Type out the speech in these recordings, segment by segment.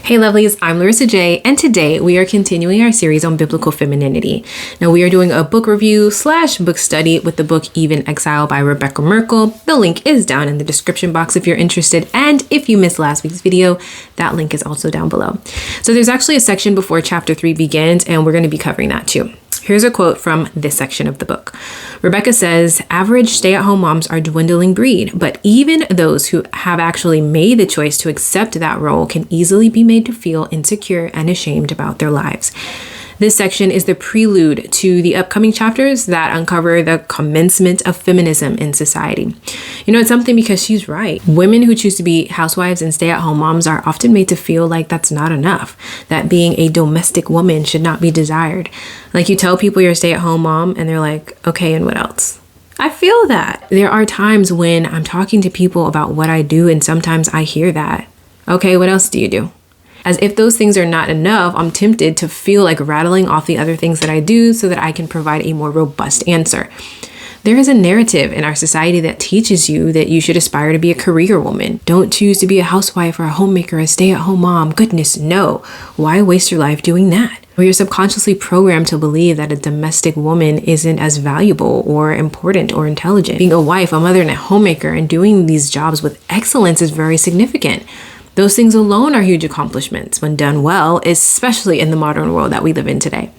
Hey lovelies, I'm Larissa J, and today we are continuing our series on biblical femininity. Now we are doing a book review / book study with the book Even Exile by Rebecca Merkel. The link is down in the description box if you're interested, and if you missed last week's video, that link is also down below. So there's actually a section before chapter 3 begins, and we're going to be covering that too. Here's a quote from this section of the book. Rebecca says, "Average stay-at-home moms are a dwindling breed, but even those who have actually made the choice to accept that role can easily be made to feel insecure and ashamed about their lives." This section is the prelude to the upcoming chapters that uncover the commencement of feminism in society. You know, it's something because she's right. Women who choose to be housewives and stay-at-home moms are often made to feel like that's not enough, that being a domestic woman should not be desired. Like, you tell people you're a stay-at-home mom and they're like, okay, and what else? I feel that. There are times when I'm talking to people about what I do, and sometimes I hear that. Okay, what else do you do? As if those things are not enough, I'm tempted to feel like rattling off the other things that I do so that I can provide a more robust answer. There is a narrative in our society that teaches you that you should aspire to be a career woman. Don't choose to be a housewife or a homemaker, a stay-at-home mom. Goodness, no. Why waste your life doing that? Or you're subconsciously programmed to believe that a domestic woman isn't as valuable or important or intelligent. Being a wife, a mother, and a homemaker and doing these jobs with excellence is very significant. Those things alone are huge accomplishments when done well, especially in the modern world that we live in today.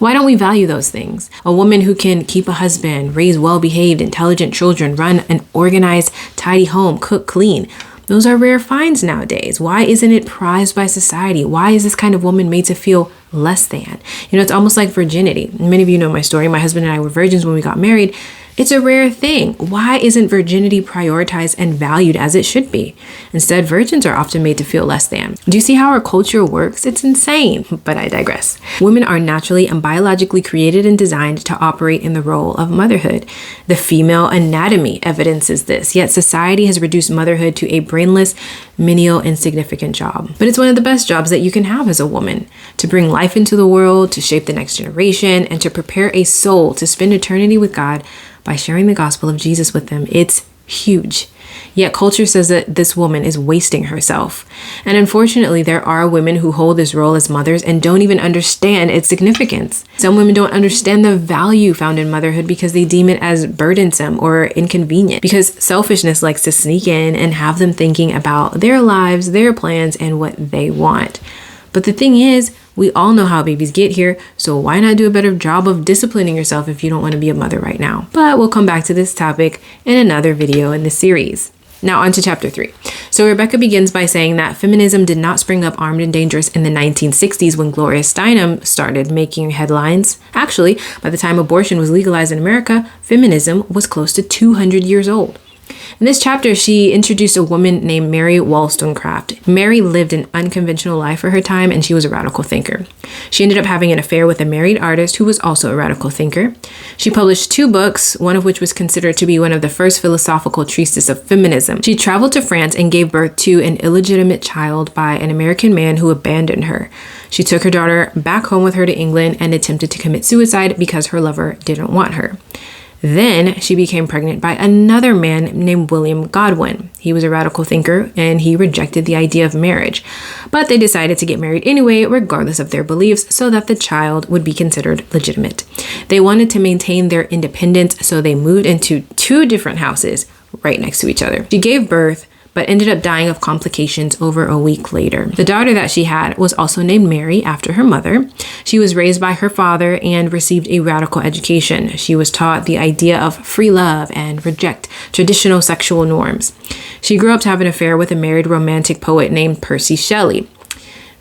Why don't we value those things? A woman who can keep a husband, raise well-behaved, intelligent children, run an organized, tidy home, cook, clean. Those are rare finds nowadays. Why isn't it prized by society? Why is this kind of woman made to feel less than? You know, it's almost like virginity. Many of you know my story. My husband and I were virgins when we got married. It's a rare thing. Why isn't virginity prioritized and valued as it should be? Instead, virgins are often made to feel less than. Do you see how our culture works? It's insane, but I digress. Women are naturally and biologically created and designed to operate in the role of motherhood. The female anatomy evidences this, yet society has reduced motherhood to a brainless, menial, insignificant job. But it's one of the best jobs that you can have as a woman, to bring life into the world, to shape the next generation, and to prepare a soul to spend eternity with God by sharing the gospel of Jesus with them. It's huge. Yet culture says that this woman is wasting herself. And unfortunately, there are women who hold this role as mothers and don't even understand its significance. Some women don't understand the value found in motherhood because they deem it as burdensome or inconvenient, because selfishness likes to sneak in and have them thinking about their lives, their plans, and what they want. But the thing is, we all know how babies get here, so why not do a better job of disciplining yourself if you don't want to be a mother right now? But we'll come back to this topic in another video in this series. Now on to chapter 3. So Rebecca begins by saying that feminism did not spring up armed and dangerous in the 1960s when Gloria Steinem started making headlines. Actually, by the time abortion was legalized in America, feminism was close to 200 years old. In this chapter, she introduced a woman named Mary Wollstonecraft. Mary lived an unconventional life for her time, and she was a radical thinker. She ended up having an affair with a married artist who was also a radical thinker. She published 2 books, one of which was considered to be one of the first philosophical treatises of feminism. She traveled to France and gave birth to an illegitimate child by an American man who abandoned her. She took her daughter back home with her to England and attempted to commit suicide because her lover didn't want her. Then she became pregnant by another man named William Godwin. He was a radical thinker and he rejected the idea of marriage. But they decided to get married anyway, regardless of their beliefs, so that the child would be considered legitimate. They wanted to maintain their independence, so they moved into 2 different houses right next to each other. She gave birth, but ended up dying of complications over a week later. The daughter that she had was also named Mary after her mother. She was raised by her father and received a radical education. She was taught the idea of free love and reject traditional sexual norms. She grew up to have an affair with a married romantic poet named Percy Shelley.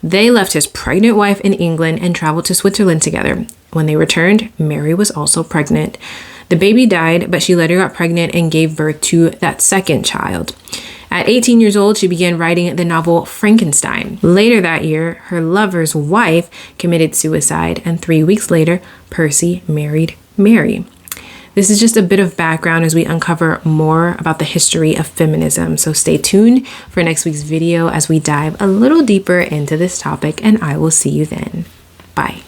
They left his pregnant wife in England and traveled to Switzerland together. When they returned, Mary was also pregnant. The baby died, but she later got pregnant and gave birth to that second child. At 18 years old, she began writing the novel Frankenstein. Later that year, her lover's wife committed suicide, and 3 weeks later, Percy married Mary. This is just a bit of background as we uncover more about the history of feminism. So stay tuned for next week's video as we dive a little deeper into this topic, and I will see you then. Bye.